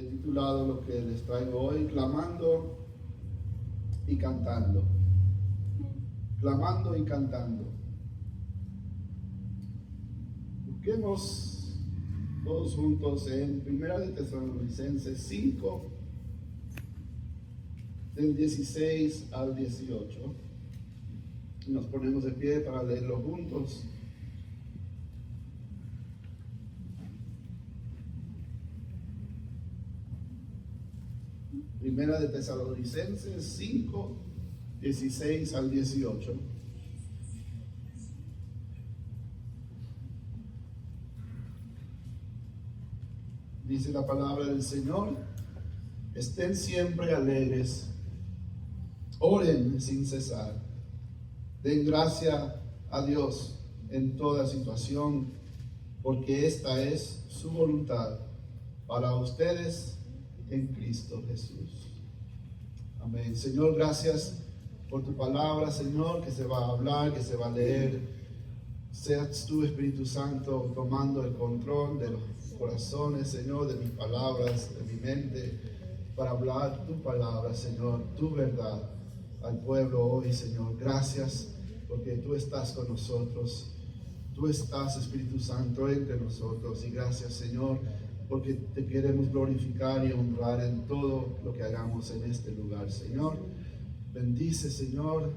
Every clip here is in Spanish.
he titulado lo que les traigo hoy, clamando y cantando. Clamando y cantando. Busquemos todos juntos en 1 de Tesalonicenses 5, del 16 al 18. Nos ponemos de pie para leerlo juntos. Primera de Tesalonicenses 5, 16 al 18. Dice la palabra del Señor: estén siempre alegres, oren sin cesar, den gracia a Dios en toda situación, porque esta es su voluntad para ustedes en Cristo Jesús. Amén. Señor, gracias por tu palabra, Señor, que se va a hablar, que se va a leer. Seas tú, Espíritu Santo, tomando el control de los corazones, Señor, de mis palabras, de mi mente, para hablar tu palabra, Señor, tu verdad al pueblo hoy, Señor. Gracias porque tú estás con nosotros. Tú estás, Espíritu Santo, entre nosotros. Y gracias, Señor, porque te queremos glorificar y honrar en todo lo que hagamos en este lugar, Señor. Bendice, Señor,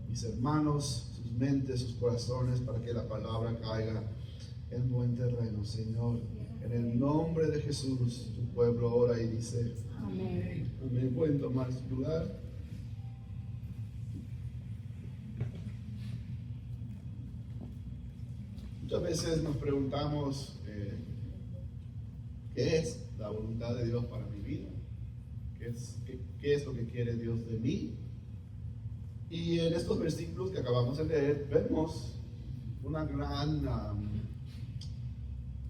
mis hermanos, sus mentes, sus corazones, para que la palabra caiga en buen terreno, Señor. En el nombre de Jesús, tu pueblo ora y dice amén. Amén. Pueden tomar su lugar. Muchas veces nos preguntamos ¿qué es la voluntad de Dios para mi vida? ¿Qué es lo que quiere Dios de mí? Y en estos versículos que acabamos de leer vemos una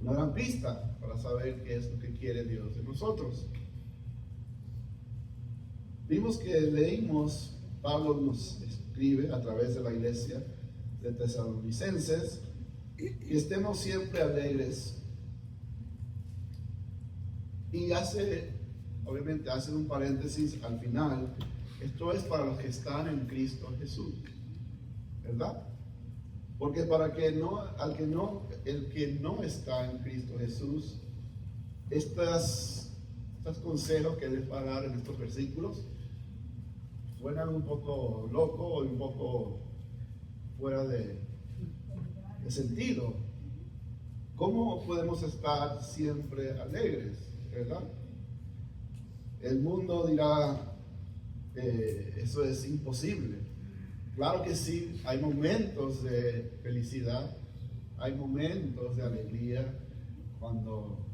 gran pista para saber qué es lo que quiere Dios de nosotros. Vimos que leímos, Pablo nos escribe a través de la iglesia de Tesalonicenses, que estemos siempre alegres. Y obviamente hace un paréntesis al final: esto es para los que están en Cristo Jesús, ¿verdad? Porque el que no está en Cristo Jesús, estos consejos que les va a dar en estos versículos suenan un poco loco o un poco fuera de sentido. ¿Cómo podemos estar siempre alegres, verdad? El mundo dirá, eso es imposible. Claro que sí, hay momentos de felicidad, hay momentos de alegría cuando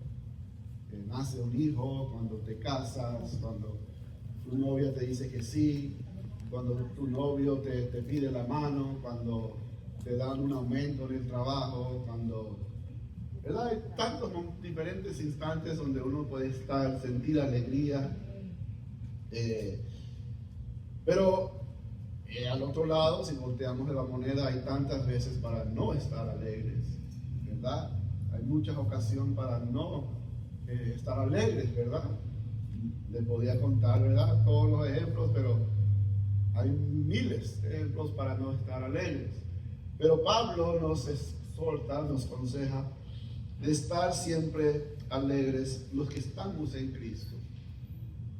nace un hijo, cuando te casas, cuando tu novia te dice que sí, cuando tu novio te pide la mano, cuando te dan un aumento en el trabajo, ¿verdad? Hay tantos diferentes instantes donde uno puede sentir alegría. Pero al otro lado, si volteamos de la moneda, hay tantas veces para no estar alegres, ¿verdad? Hay muchas ocasiones para no estar alegres, ¿verdad? Les podía contar, ¿verdad?, todos los ejemplos, pero hay miles de ejemplos para no estar alegres. Pero Pablo nos exhorta, nos aconseja de estar siempre alegres los que estamos en Cristo.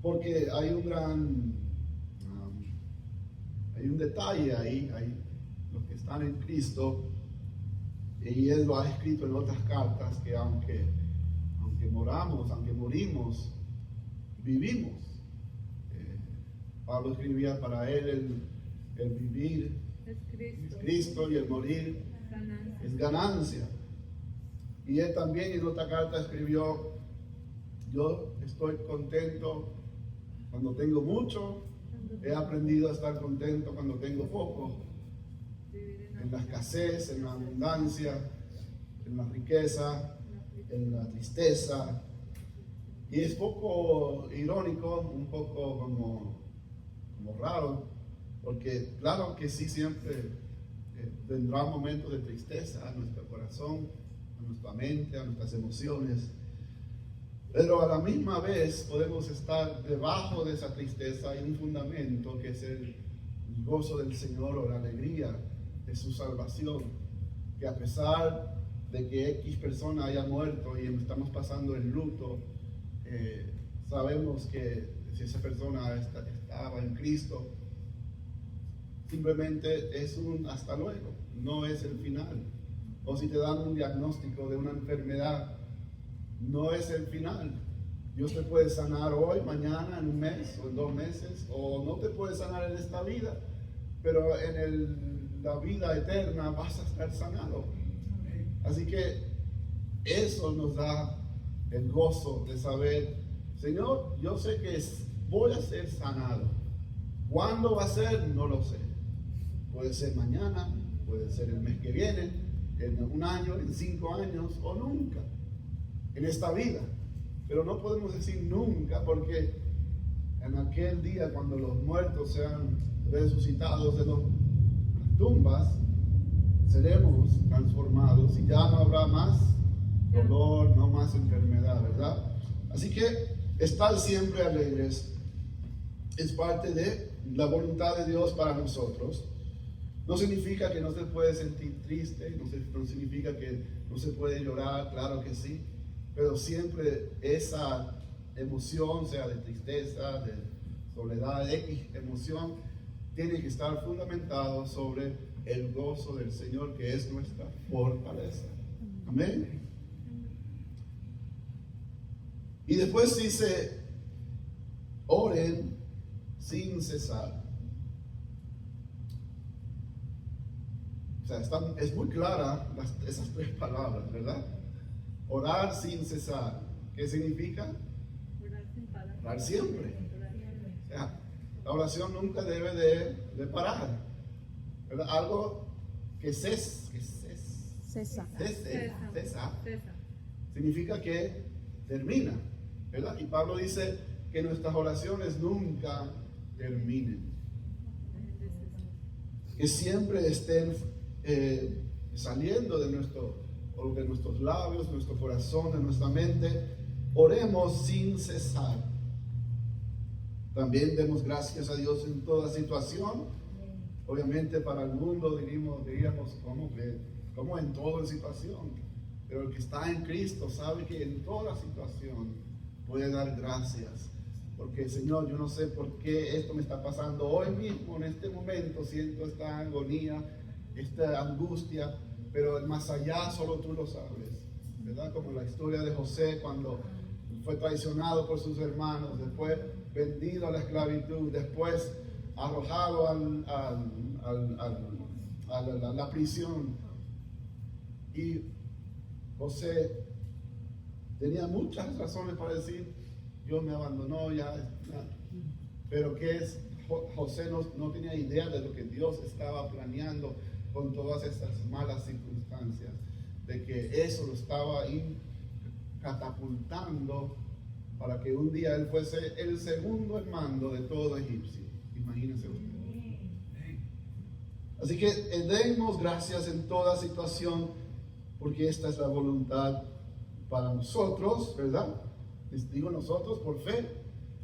Porque hay un detalle ahí, hay los que están en Cristo, y él lo ha escrito en otras cartas, que aunque morimos, vivimos. Pablo escribía: para él el vivir es Cristo y el morir es ganancia. Y él también en otra carta escribió: yo estoy contento cuando tengo mucho, he aprendido a estar contento cuando tengo poco, en la escasez, en la abundancia, en la riqueza, en la tristeza. Y es poco irónico, un poco como raro, porque claro que sí, siempre vendrá momentos de tristeza a nuestro corazón, a nuestra mente, a nuestras emociones. Pero a la misma vez podemos estar debajo de esa tristeza y un fundamento que es el gozo del Señor o la alegría de su salvación. Que a pesar de que X persona haya muerto y estamos pasando el luto, sabemos que si esa persona estaba en Cristo, simplemente es un hasta luego, no es el final. O si te dan un diagnóstico de una enfermedad, no es el final. Dios te puede sanar hoy, mañana, en un mes o en 2 meses, o no te puede sanar en esta vida, pero en la vida eterna vas a estar sanado. Así que eso nos da el gozo de saber, Señor, yo sé que voy a ser sanado. ¿Cuándo va a ser? No lo sé. Puede ser mañana, puede ser el mes que viene, en 1 año, en 5 años o nunca en esta vida. Pero no podemos decir nunca, porque en aquel día cuando los muertos sean resucitados de las tumbas, seremos transformados y ya no habrá más dolor, no más enfermedad, ¿verdad? Así que estar siempre alegres es parte de la voluntad de Dios para nosotros. No significa que no se puede sentir triste, no significa que no se puede llorar, claro que sí, pero siempre esa emoción, sea de tristeza, de soledad, X emoción, tiene que estar fundamentado sobre el gozo del Señor, que es nuestra fortaleza. Amén. Y después dice, oren sin cesar. O sea, es muy clara esas 3 palabras, ¿verdad? Orar sin cesar. ¿Qué significa? Orar sin parar. Orar siempre. O sea, la oración nunca debe de parar, ¿verdad? Algo que cesa. Significa que termina, ¿verdad? Y Pablo dice que nuestras oraciones nunca terminen. Que siempre estén saliendo de nuestros labios, nuestro corazón, de nuestra mente. Oremos sin cesar. También demos gracias a Dios en toda situación. Obviamente para el mundo diríamos como en toda situación. Pero el que está en Cristo sabe que en toda situación puede dar gracias. Porque Señor, yo no sé por qué esto me está pasando hoy mismo, en este momento, siento esta agonía, esta angustia, pero el más allá solo tú lo sabes, ¿verdad? Como la historia de José cuando fue traicionado por sus hermanos, después vendido a la esclavitud, después arrojado a la prisión. Y José tenía muchas razones para decir, Dios me abandonó ya. Pero José no tenía idea de lo que Dios estaba planeando con todas estas malas circunstancias, de que eso lo estaba catapultando para que un día él fuese el segundo en mando de todo Egipcio. Imagínense ustedes. Así que demos gracias en toda situación, porque esta es la voluntad para nosotros, ¿verdad? Les digo nosotros por fe,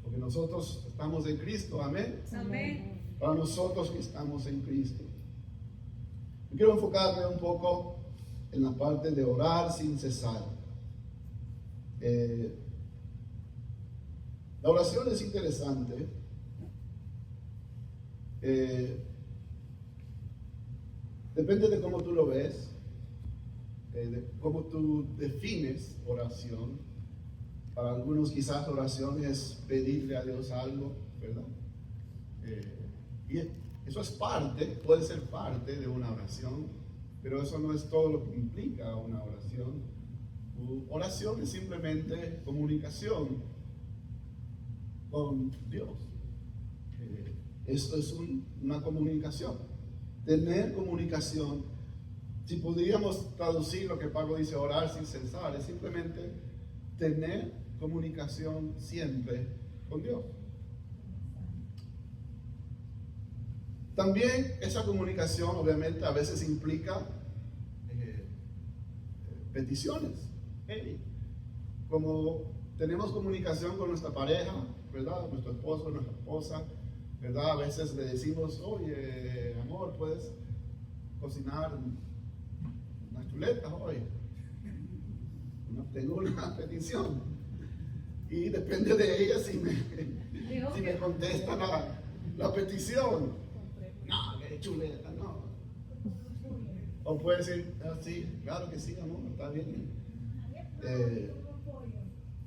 porque nosotros estamos en Cristo, amén. Amén. Para nosotros que estamos en Cristo. Yo quiero enfocarme un poco en la parte de orar sin cesar. La oración es interesante. Depende de cómo tú lo ves, de cómo tú defines oración. Para algunos quizás oración es pedirle a Dios algo, ¿verdad? Y eso es puede ser parte de una oración, pero eso no es todo lo que implica una oración. Oración es simplemente comunicación con Dios. Esto es una comunicación. Tener comunicación, si podríamos traducir lo que Pablo dice, orar sin cesar, es simplemente tener comunicación siempre con Dios. También esa comunicación obviamente a veces implica peticiones. Como tenemos comunicación con nuestra pareja, ¿verdad? Nuestro esposo, nuestra esposa, ¿verdad? A veces le decimos, oye, amor, ¿puedes cocinar unas chuletas hoy? Tengo una petición. Y depende de ella si me contesta la petición. No, que chuleta, no. O puede decir, sí, claro que sí, amor, está bien.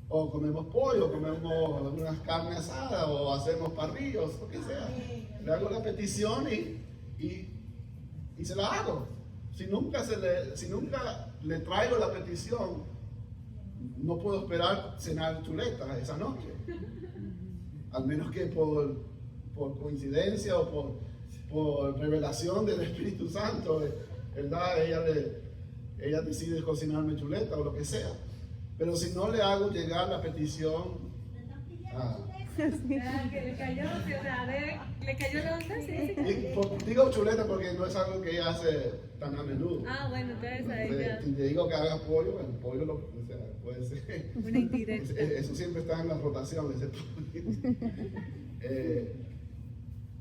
O comemos pollo, comemos unas carnes asadas, o hacemos parrillos, lo que sea. Le hago la petición y se la hago. Si nunca le traigo la petición, no puedo esperar cenar chuleta esa noche. Al menos que por coincidencia o por revelación del Espíritu Santo, ¿verdad? Ella decide cocinarme chuleta o lo que sea. Pero si no le hago llegar la petición, Que le cayó, le cayó la onda, sí. digo chuleta porque no es algo que ella hace tan a menudo. Bueno, entonces ahí ya. Si te digo que haga pollo, el pollo puede ser. Una indirecta. Eso siempre está en la rotación.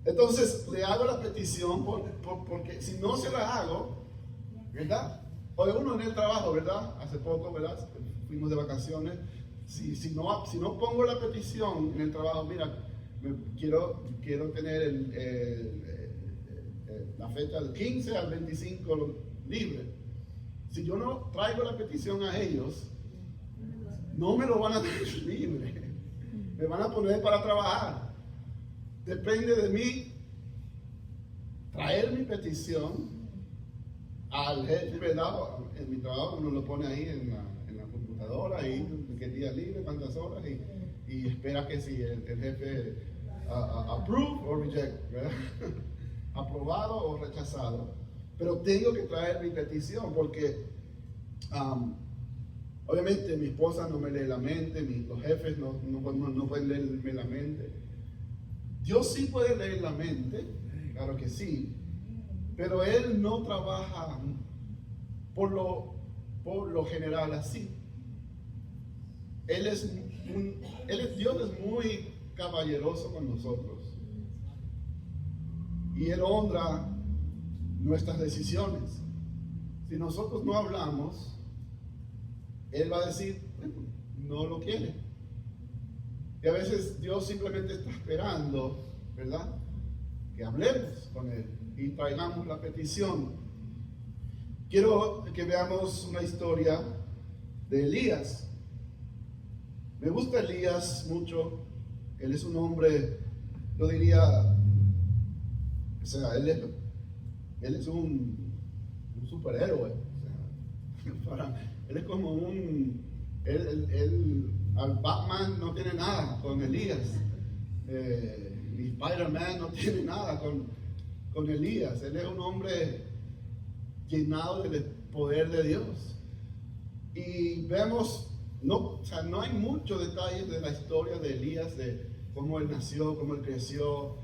Entonces le hago la petición porque si no se la hago, ¿verdad? O uno en el trabajo, ¿verdad? Hace poco, ¿verdad? Fuimos de vacaciones. Si no pongo la petición en el trabajo, mira, quiero tener la fecha del 15 al 25 libre. Si yo no traigo la petición a ellos, no me lo van a tener libre. Me van a poner para trabajar. Depende de mí traer mi petición al jefe, ¿verdad? En mi trabajo uno lo pone ahí en la computadora, ahí qué día libre, cuántas horas, y espera que si el jefe approve o reject, ¿verdad? Aprobado o rechazado. Pero tengo que traer mi petición porque obviamente mi esposa no me lee la mente, los jefes no pueden leerme la mente. Dios sí puede leer la mente, claro que sí, pero Él no trabaja por lo general así. Dios es muy caballeroso con nosotros y Él honra nuestras decisiones. Si nosotros no hablamos, Él va a decir, bueno, no lo quiere. Y a veces Dios simplemente está esperando, ¿verdad? Que hablemos con Él y traigamos la petición. Quiero que veamos una historia de Elías. Me gusta Elías mucho. Él es un hombre, yo diría, o sea, él es un superhéroe. O sea, él es como al Batman no tiene nada con Elías. Ni Spider-Man no tiene nada con Elías. Él es un hombre llenado del poder de Dios. Y vemos, no hay muchos detalles de la historia de Elías, de cómo él nació, cómo él creció.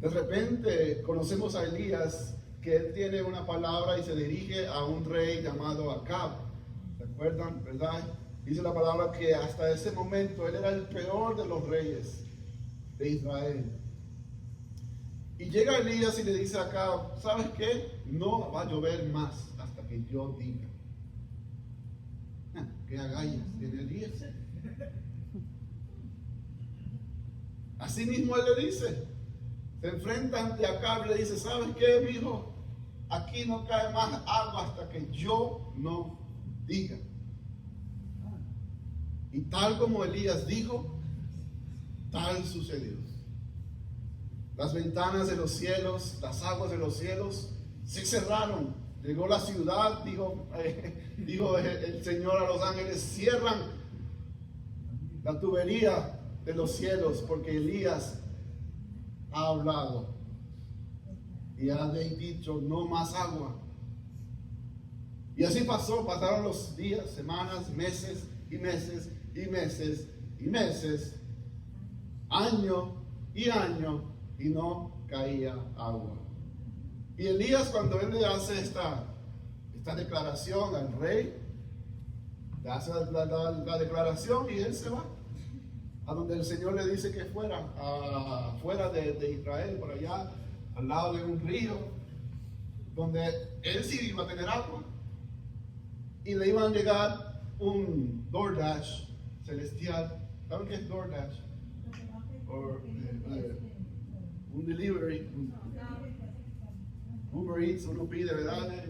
De repente conocemos a Elías, que él tiene una palabra y se dirige a un rey llamado Acab. ¿Se acuerdan, verdad? Dice la palabra que hasta ese momento él era el peor de los reyes de Israel. Y llega Elías y le dice a Acab, ¿sabes qué? No va a llover más hasta que yo diga. ¿Qué agallas tiene Elías? Así mismo él le dice, se enfrenta ante Acab y le dice, ¿sabes qué, mi hijo? Aquí no cae más agua hasta que yo no diga. Y tal como Elías dijo, tal sucedió. Las ventanas de los cielos, las aguas de los cielos se cerraron. Llegó la ciudad, dijo el Señor a los ángeles, cierran la tubería de los cielos porque Elías ha hablado y ha dicho no más agua. Y así pasaron los días, semanas, meses y meses y meses y meses, año y año, y no caía agua. Y Elías, cuando él le hace esta declaración al rey, le hace la declaración y él se va a donde el Señor le dice que fuera, fuera de Israel, por allá, al lado de un río, donde él sí iba a tener agua, y le iban a llegar un DoorDash celestial. ¿Saben qué es DoorDash? Un delivery, Uber Eats, uno pide, ¿verdad?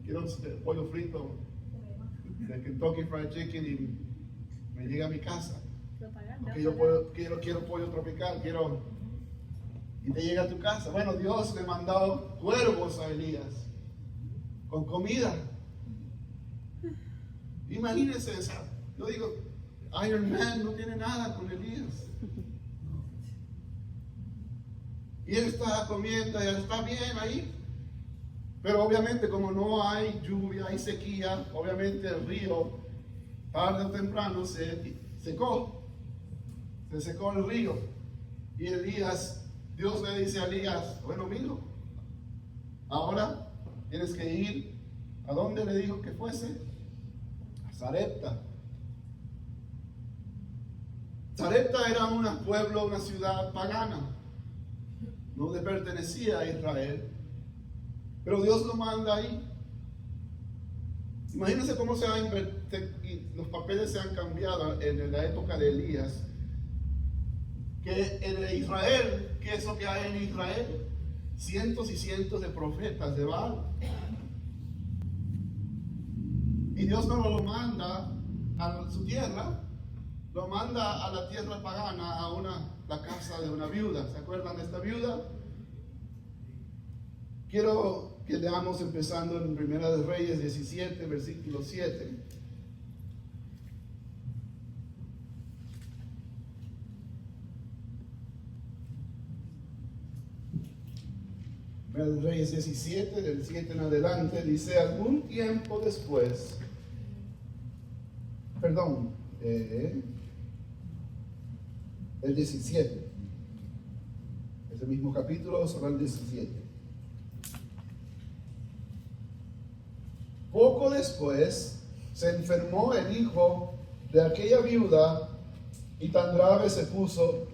Quiero pollo frito de Kentucky Fried Chicken y me llega a mi casa. Porque yo quiero pollo tropical, y te llega a tu casa. Bueno, Dios le mandó cuervos a Elías con comida. Imagínense esa. Yo digo, Iron Man no tiene nada con Elías. Y él está comiendo, y él está bien ahí. Pero obviamente como no hay lluvia, hay sequía, obviamente el río tarde o temprano se secó. Se secó el río. Y Elías, Dios le dice a Elías, bueno, mijo, ahora tienes que ir. ¿A dónde le dijo que fuese? A Sarepta. Sarepta era un pueblo, una ciudad pagana. No le pertenecía a Israel. Pero Dios lo manda ahí. Imagínense cómo los papeles se han cambiado en la época de Elías. Que en Israel, ¿qué es lo que hay en Israel? Cientos y cientos de profetas de Baal. Y Dios no lo manda a su tierra, lo manda a la tierra pagana, la casa de una viuda. ¿Se acuerdan de esta viuda? Quiero que leamos empezando en Primera de Reyes 17, versículo 7. Primera de Reyes 17, del 7 en adelante, dice, algún tiempo después, el 17, ese mismo capítulo, solo el 17. Poco después se enfermó el hijo de aquella viuda y tan grave se puso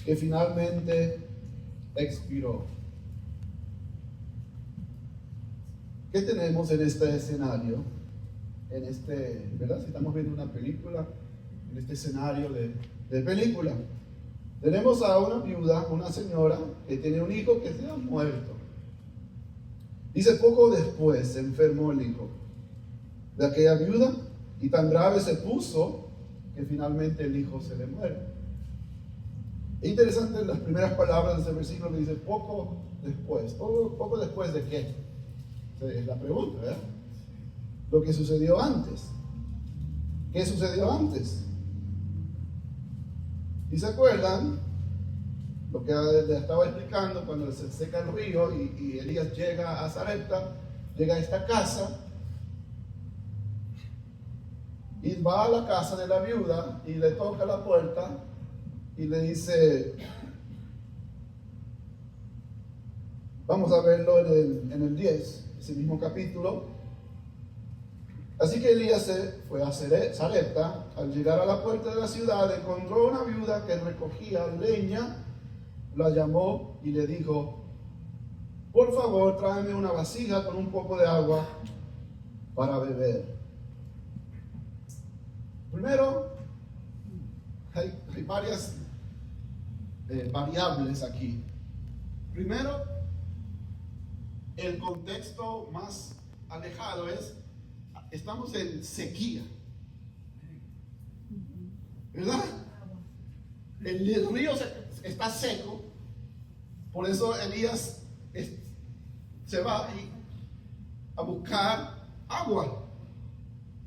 que finalmente expiró. ¿Qué tenemos en este escenario? ¿Verdad? Si estamos viendo una película, en este escenario de película, tenemos a una viuda, una señora que tiene un hijo que se ha muerto. Dice, poco después se enfermó el hijo de aquella viuda y tan grave se puso que finalmente el hijo se le muere. Es interesante las primeras palabras de ese versículo que dice poco después. ¿Poco después de qué? Es la pregunta, ¿verdad? Lo que sucedió antes. ¿Qué sucedió antes? ¿Y se acuerdan? Lo que les estaba explicando cuando se seca el río y Elías llega a Sarepta, llega a esta casa y va a la casa de la viuda y le toca la puerta y le dice, vamos a verlo en el 10, ese mismo capítulo. Así que Elías se fue a Sarepta. Al llegar a la puerta de la ciudad encontró una viuda que recogía leña, la llamó y le dijo, por favor tráeme una vasija con un poco de agua para beber. Primero, hay varias variables aquí. Primero, el contexto más alejado estamos en sequía, ¿verdad? El río está seco, por eso Elías se va a buscar agua.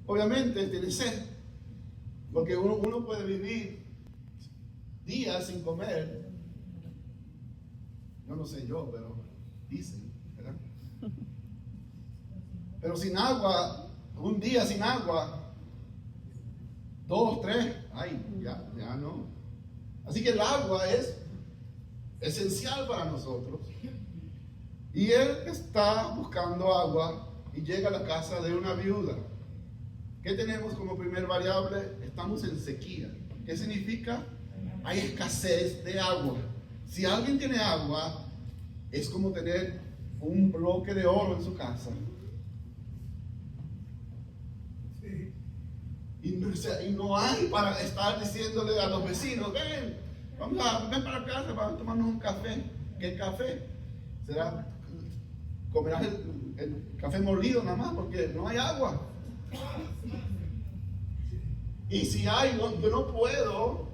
Obviamente tiene sed, porque uno puede vivir días sin comer. Yo no sé pero dicen, ¿verdad? Pero sin agua, un día sin agua, 2, 3, ya no. Así que el agua es esencial para nosotros. Y él está buscando agua y llega a la casa de una viuda. ¿Qué tenemos como primer variable? Estamos en sequía. ¿Qué significa? Hay escasez de agua. Si alguien tiene agua, es como tener un bloque de oro en su casa. Y no hay para estar diciéndole a los vecinos, ven para casa, vamos a tomarnos un café. ¿Qué café? ¿Será? Comerás el café molido nada más porque no hay agua. Y si hay, yo no puedo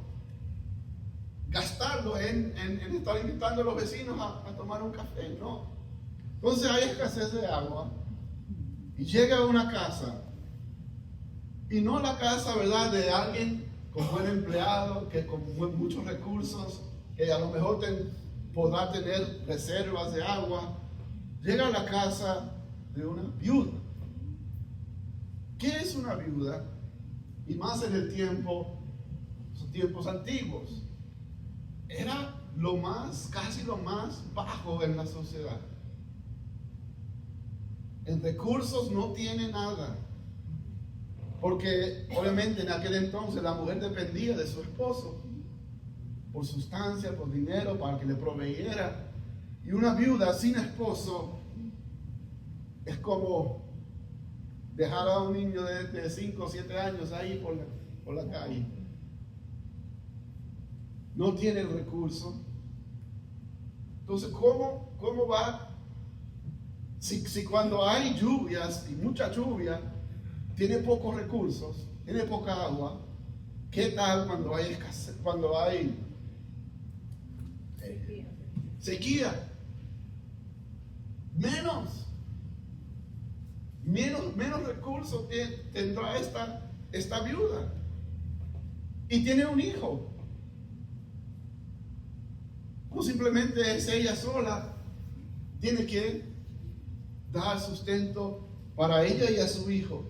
gastarlo en estar invitando a los vecinos a tomar un café, no. Entonces hay escasez de agua y llega a una casa, y no la casa, ¿verdad?, de alguien con buen empleado, que con muchos recursos, que a lo mejor podrá tener reservas de agua. Llega a la casa de una viuda. ¿Qué es una viuda? Y más en el los tiempos antiguos. Era casi lo más bajo en la sociedad. En recursos no tiene nada. Porque obviamente en aquel entonces la mujer dependía de su esposo. Por sustancia, por dinero, para que le proveyera. Y una viuda sin esposo es como dejar a un niño de 5 o 7 años ahí por la calle. No tiene el recurso. Entonces, ¿cómo va? Si cuando hay lluvias y mucha lluvia, tiene pocos recursos, tiene poca agua, ¿qué tal cuando hay escasez, cuando hay sequía? Menos recursos tendrá esta viuda. Y tiene un hijo. O simplemente es ella sola. Tiene que dar sustento para ella y a su hijo.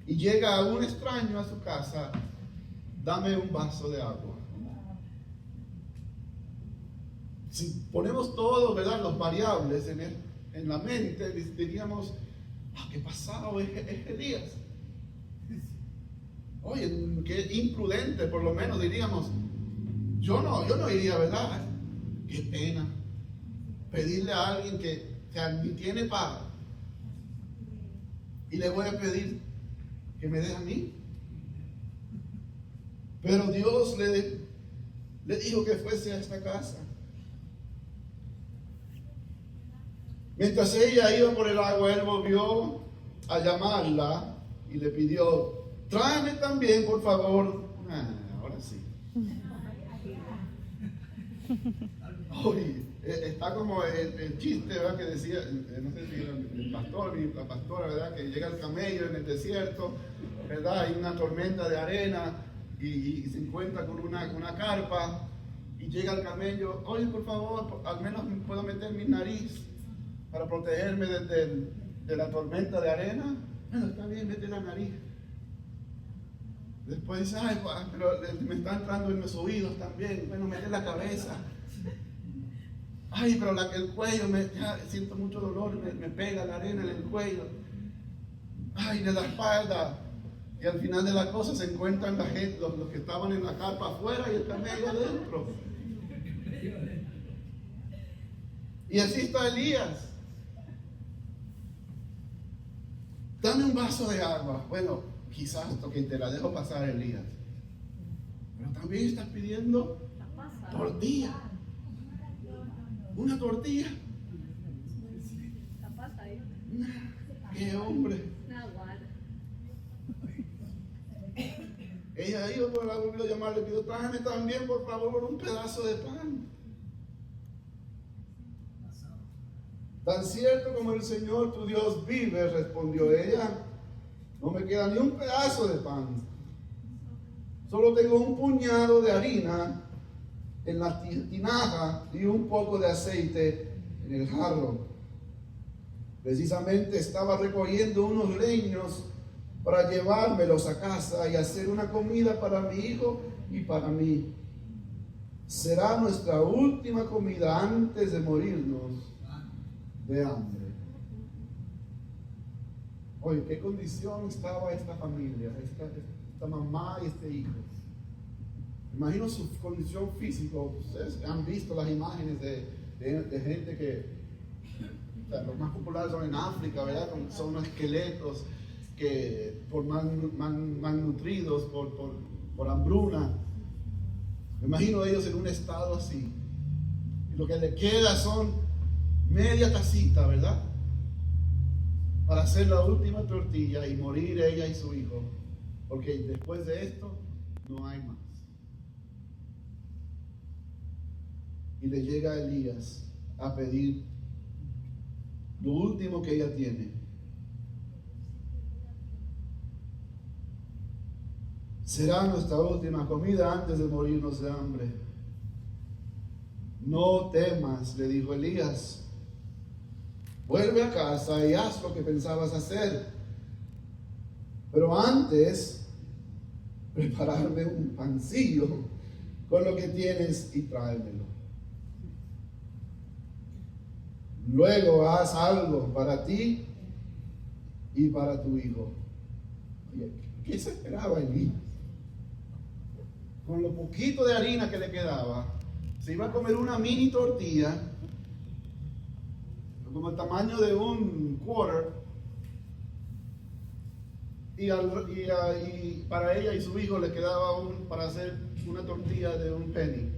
Y llega un extraño a su casa, dame un vaso de agua. Si ponemos todos, ¿verdad?, los variables en la mente, diríamos, ¿qué pasado es Elías? Oye, qué imprudente, por lo menos diríamos. Yo no iría, ¿verdad? Qué pena pedirle a alguien que ni tiene paga, y le voy a pedir que me dé a mí. Pero Dios le dijo que fuese a esta casa. Mientras ella iba por el agua, él volvió a llamarla y le pidió, tráeme también, por favor. Ahora sí. Oye, está como el chiste, ¿verdad?, que decía, no sé si el pastor y la pastora, ¿verdad?, que llega el camello en el desierto, ¿verdad?, hay una tormenta de arena y se encuentra con una carpa, y llega el camello, oye, por favor, al menos puedo meter mi nariz para protegerme de la tormenta de arena. Bueno, está bien, mete la nariz. Después dice, ay, pero me está entrando en los oídos también. Bueno, mete la cabeza. Ay, pero el cuello, siento mucho dolor, me pega la arena en el cuello. Ay, de la espalda. Y al final de la cosa se encuentran la gente, los que estaban en la carpa afuera y el camello adentro. Y así está Elías. Dame un vaso de agua. Bueno, quizás que te la dejo pasar, Elías. Pero también estás pidiendo tortilla. Una tortilla. ¡Qué hombre! Ella iba por la Biblia a llamarle, pidió, tráeme también, por favor, un pedazo de pan. Tan cierto como el Señor tu Dios vive, respondió ella, no me queda ni un pedazo de pan. Solo tengo un puñado de harina en la tinaja y un poco de aceite en el jarro. Precisamente estaba recogiendo unos leños para llevármelos a casa y hacer una comida para mi hijo y para mí. Será nuestra última comida antes de morirnos de hambre. Oye, ¿qué condición estaba esta familia, esta mamá y este hijo? Imagino su condición física. Ustedes han visto las imágenes de gente que, o sea, los más populares son en África, ¿verdad? Son unos esqueletos que por malnutridos, por hambruna. Me imagino ellos en un estado así. Y lo que le queda son media tacita, ¿verdad? Para hacer la última tortilla y morir ella y su hijo. Porque después de esto no hay más. Y le llega a Elías a pedir lo último que ella tiene. Será nuestra última comida antes de morirnos de hambre. No temas, le dijo Elías. Vuelve a casa y haz lo que pensabas hacer. Pero antes, prepararme un pancillo con lo que tienes y tráemelo. Luego haz algo para ti y para tu hijo. Oye, ¿qué se esperaba Elías? Con lo poquito de harina que le quedaba, se iba a comer una mini tortilla, como el tamaño de un quarter, y para ella y su hijo le quedaba para hacer una tortilla de un penny.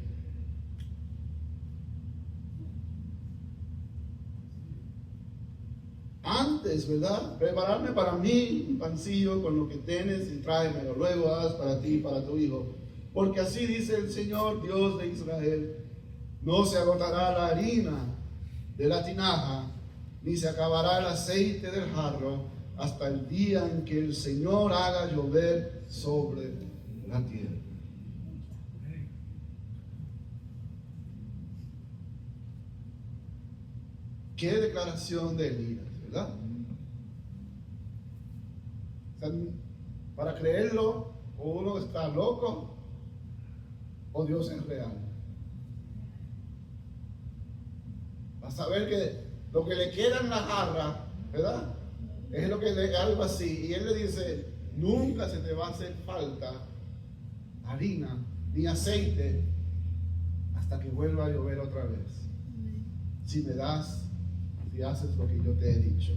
Antes, ¿verdad? Prepararme para mí un pancillo con lo que tienes y tráemelo. Luego haz para ti y para tu hijo. Porque así dice el Señor, Dios de Israel: no se agotará la harina de la tinaja, ni se acabará el aceite del jarro, hasta el día en que el Señor haga llover sobre la tierra. Qué declaración de Elías, ¿verdad? O sea, para creerlo, o uno está loco, o Dios es real. A saber que lo que le queda en la jarra, ¿verdad? Es lo que algo así. Y él le dice: nunca se te va a hacer falta harina ni aceite hasta que vuelva a llover otra vez. Si me das, si haces lo que yo te he dicho.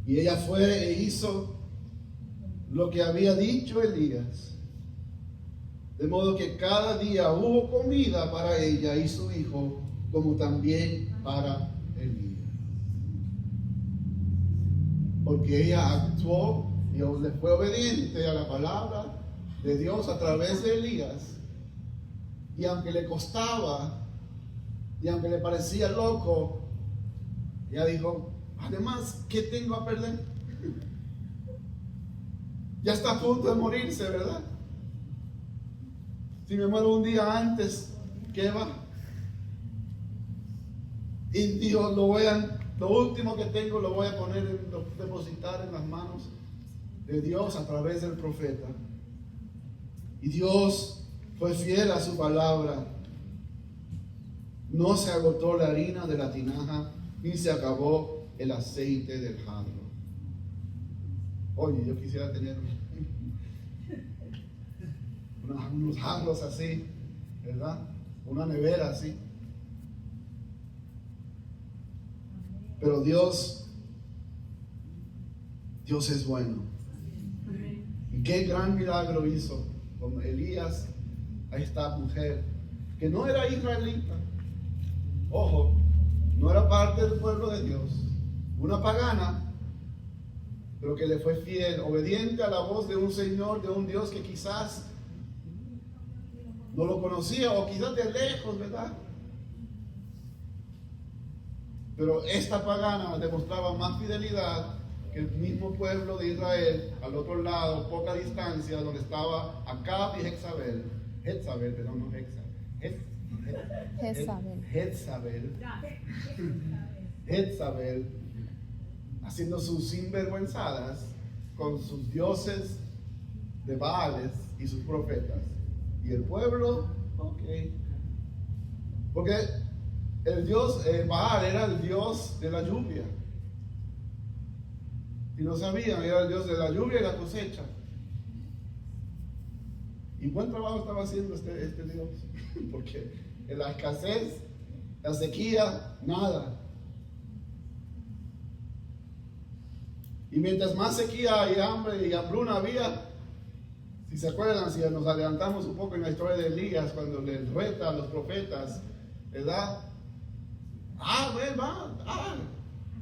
Y ella fue e hizo lo que había dicho Elías. De modo que cada día hubo comida para ella y su hijo, como también para Elías. Porque ella actuó y le fue obediente a la palabra de Dios a través de Elías. Y aunque le costaba, y aunque le parecía loco, ella dijo: además, ¿qué tengo a perder? Ya está a punto de morirse, ¿verdad? Si me muero un día antes, ¿qué va? Y Dios, lo último que tengo lo voy a depositar en las manos de Dios a través del profeta. Y Dios fue fiel a su palabra. No se agotó la harina de la tinaja, ni se acabó el aceite del jarro. Oye, yo quisiera tener unos jarros así, ¿verdad? Una nevera así. Pero Dios es bueno. Y qué gran milagro hizo con Elías a esta mujer, que no era israelita. Ojo, no era parte del pueblo de Dios, una pagana, pero que le fue fiel, obediente a la voz de un Señor, de un Dios que quizás no lo conocía, o quizás de lejos, ¿verdad? Pero esta pagana demostraba más fidelidad que el mismo pueblo de Israel, al otro lado, poca distancia, donde estaba Acab y Jezabel, haciendo sus sinvergüenzadas con sus dioses de Baales y sus profetas. Y el pueblo, ok. Porque El dios Baal era el dios de la lluvia. Si no sabían, era el dios de la lluvia y la cosecha. Y buen trabajo estaba haciendo este dios, porque en la escasez, la sequía, nada. Y mientras más sequía y hambre y hambruna había, si se acuerdan, si nos adelantamos un poco en la historia de Elías, cuando le reta a los profetas, ¿verdad?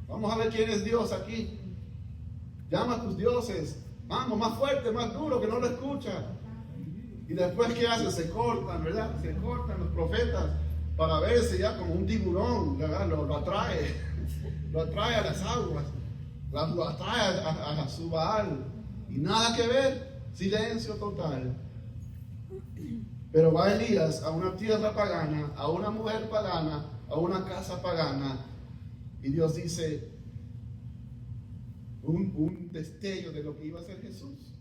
Vamos a ver quién es Dios aquí. Llama a tus dioses, vamos, más fuerte, más duro, que no lo escucha. Y después, ¿qué hacen? Se cortan, ¿verdad? Se cortan los profetas para verse ya como un tiburón, ¿verdad? Lo atrae a las aguas, lo atrae a su Baal. Y nada que ver, silencio total. Pero va Elías a una tierra pagana, a una mujer pagana, a una casa pagana, y Dios dice un destello de lo que iba a ser Jesús.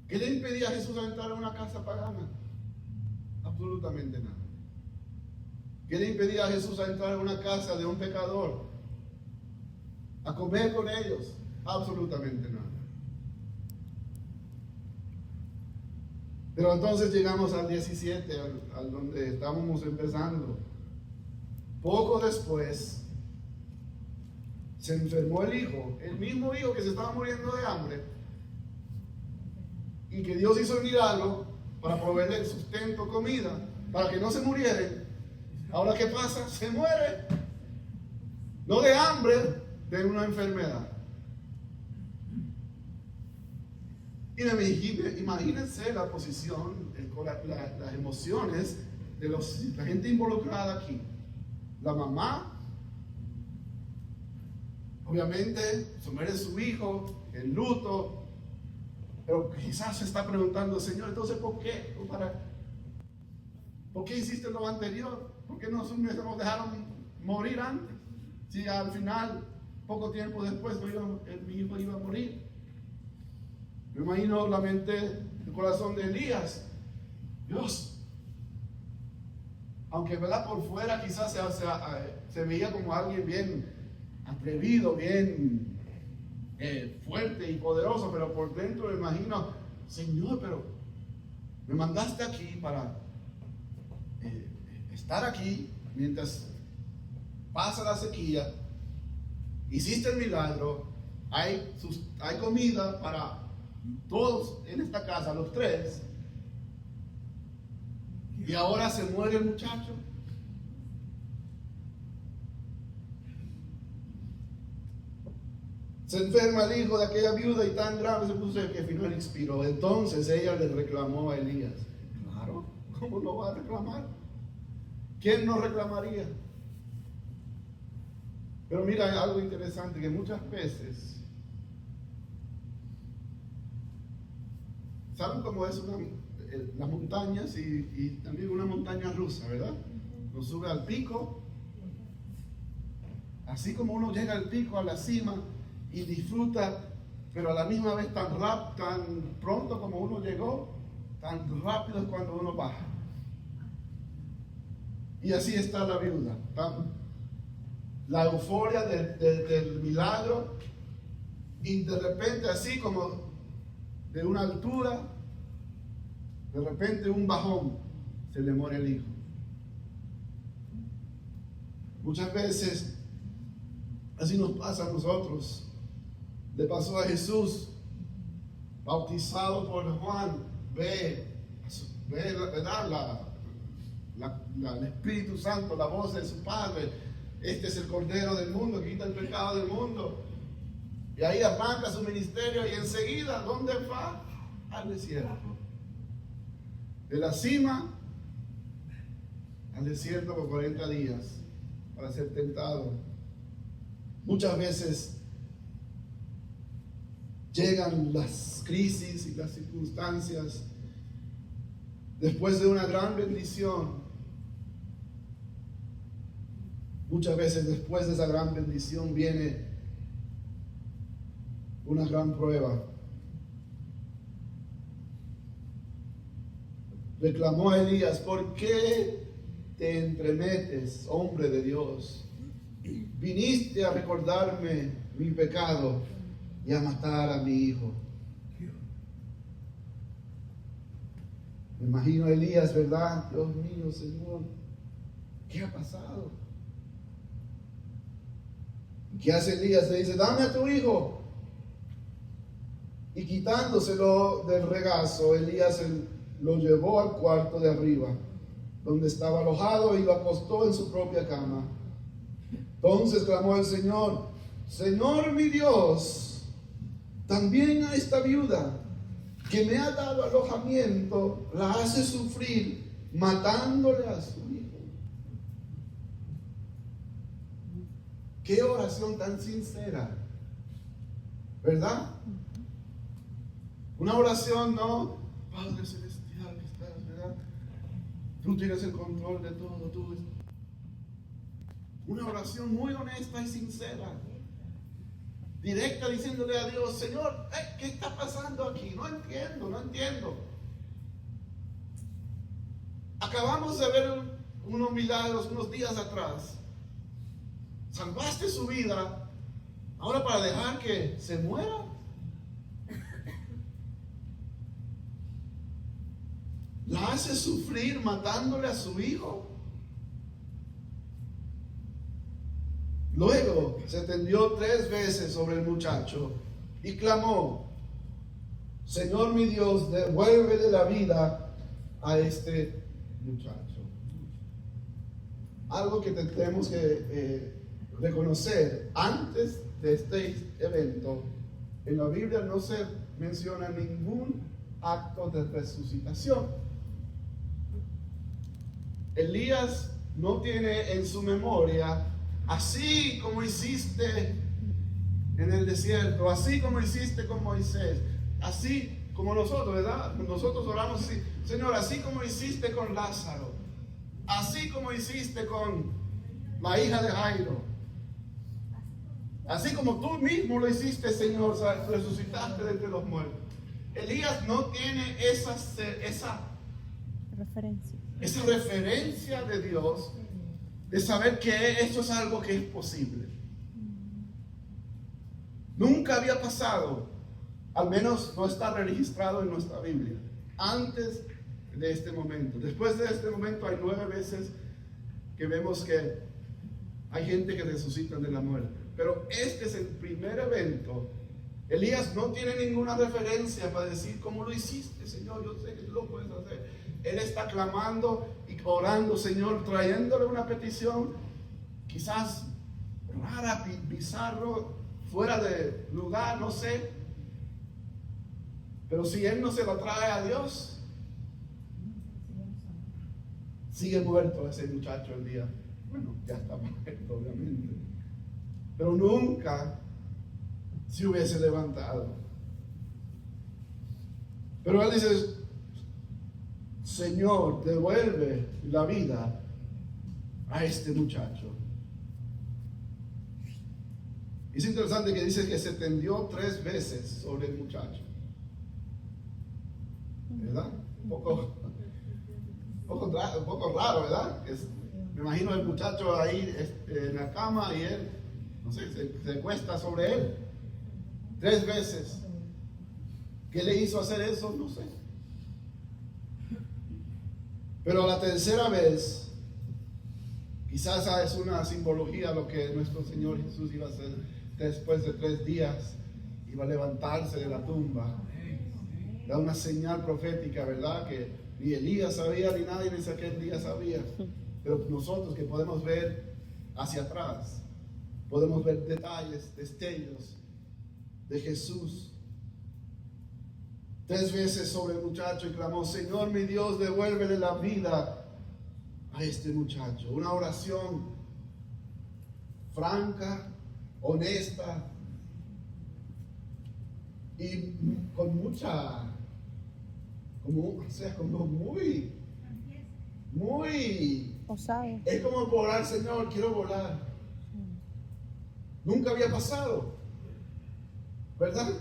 ¿Qué le impedía a Jesús a entrar a una casa pagana? Absolutamente nada. ¿Qué le impedía a Jesús a entrar a una casa de un pecador? A comer con ellos. Absolutamente nada. Pero entonces llegamos al 17, al donde estábamos empezando. Poco después se enfermó el hijo, el mismo hijo que se estaba muriendo de hambre, y que Dios hizo el milagro para proveerle sustento, comida, para que no se muriera. Ahora, ¿qué pasa? Se muere. No de hambre, de una enfermedad. Y imagínense la posición, las emociones de la gente involucrada aquí. La mamá, obviamente, se muere su hijo, el luto, pero quizás se está preguntando, Señor, entonces ¿por qué? ¿Por qué hiciste lo anterior? ¿Por qué nos dejaron morir antes? Si al final, poco tiempo después, mi hijo iba a morir. Me imagino la mente, el corazón de Elías. Dios, aunque ¿verdad? Por fuera quizás se veía como alguien bien atrevido, bien fuerte y poderoso, pero por dentro me imagino, Señor, pero me mandaste aquí para estar aquí mientras pasa la sequía, hiciste el milagro, hay comida para todos en esta casa, los tres, y ahora se muere el muchacho. Se enferma el hijo de aquella viuda y tan grave se puso que al final expiró. Entonces ella le reclamó a Elías. Claro, ¿cómo no va a reclamar? ¿Quién no reclamaría? Pero mira, hay algo interesante, que muchas veces, ¿saben cómo es las montañas y también una montaña rusa, verdad? Uno sube al pico, así como uno llega al pico, a la cima, y disfruta, pero a la misma vez tan pronto como uno llegó, tan rápido es cuando uno baja. Y así está la viuda. La euforia del milagro, y de repente, así como de una altura, de repente un bajón, se le muere el hijo. Muchas veces así nos pasa a nosotros. Le pasó a Jesús, bautizado por Juan. Ve el Espíritu Santo, la voz de su Padre. Este es el Cordero del mundo que quita el pecado del mundo. Y ahí arranca su ministerio y enseguida, ¿dónde va? Al desierto. De la cima al desierto por 40 días para ser tentado. Muchas veces llegan las crisis y las circunstancias después de una gran bendición. Muchas veces después de esa gran bendición viene una gran prueba. Reclamó a Elías, ¿por qué te entremetes, hombre de Dios? Viniste a recordarme mi pecado y a matar a mi hijo. Me imagino a Elías, ¿verdad? Dios mío, Señor, ¿qué ha pasado? ¿Qué hace Elías? Le dice, dame a tu hijo. Y quitándoselo del regazo, Elías lo llevó al cuarto de arriba, donde estaba alojado, y lo acostó en su propia cama. Entonces clamó el Señor, Señor mi Dios, también a esta viuda que me ha dado alojamiento, la hace sufrir matándole a su hijo. Qué oración tan sincera, ¿verdad? Una oración, ¿no? Padre celestial que estás, ¿verdad? Tú tienes el control de todo, tú. Una oración muy honesta y sincera, directa, diciéndole a Dios, Señor, ¿qué está pasando aquí? No entiendo. Acabamos de ver unos milagros unos días atrás. Salvaste su vida, ahora para dejar que se muera. La hace sufrir matándole a su hijo. Luego se tendió 3 veces sobre el muchacho y clamó, Señor mi Dios, devuelve de la vida a este muchacho. Algo que tenemos que reconocer: antes de este evento, en la Biblia no se menciona ningún acto de resucitación. Elías no tiene en su memoria, así como hiciste en el desierto, así como hiciste con Moisés, así como nosotros, ¿verdad? Nosotros oramos así, Señor, así como hiciste con Lázaro, así como hiciste con la hija de Jairo, así como tú mismo lo hiciste, Señor, resucitaste de entre los muertos. Elías no tiene esa referencia de Dios, de saber que esto es algo que es posible. Nunca había pasado, al menos no está registrado en nuestra Biblia, antes de este momento. Después de este momento hay 9 veces que vemos que hay gente que resucita de la muerte. Pero este es el primer evento. Elías no tiene ninguna referencia para decir cómo lo hiciste, Señor, yo sé que tú lo puedes hacer. Él está clamando y orando, Señor, trayéndole una petición quizás rara, bizarro, fuera de lugar, no sé. Pero si él no se lo trae a Dios, sigue muerto ese muchacho el día. Bueno, ya está muerto, obviamente. Pero nunca se hubiese levantado. Pero él dice, Señor, devuelve la vida a este muchacho. Es interesante que dice que se tendió 3 veces sobre el muchacho, ¿verdad? Un poco raro, ¿verdad? Me imagino el muchacho ahí en la cama y él, no sé, se cuesta sobre él 3 veces. ¿Qué le hizo hacer eso? No sé. Pero la tercera vez, quizás es una simbología lo que nuestro Señor Jesús iba a hacer después de 3 días. Iba a levantarse de la tumba. Da una señal profética, ¿verdad? Que ni Elías sabía, ni nadie en aquel día sabía. Pero nosotros que podemos ver hacia atrás, podemos ver detalles, destellos de Jesús. 3 veces sobre el muchacho y clamó, Señor mi Dios, devuélvele la vida a este muchacho. Una oración franca, honesta y con mucha, como muy osado. Es como orar, Señor, quiero volar. Nunca había pasado, ¿verdad?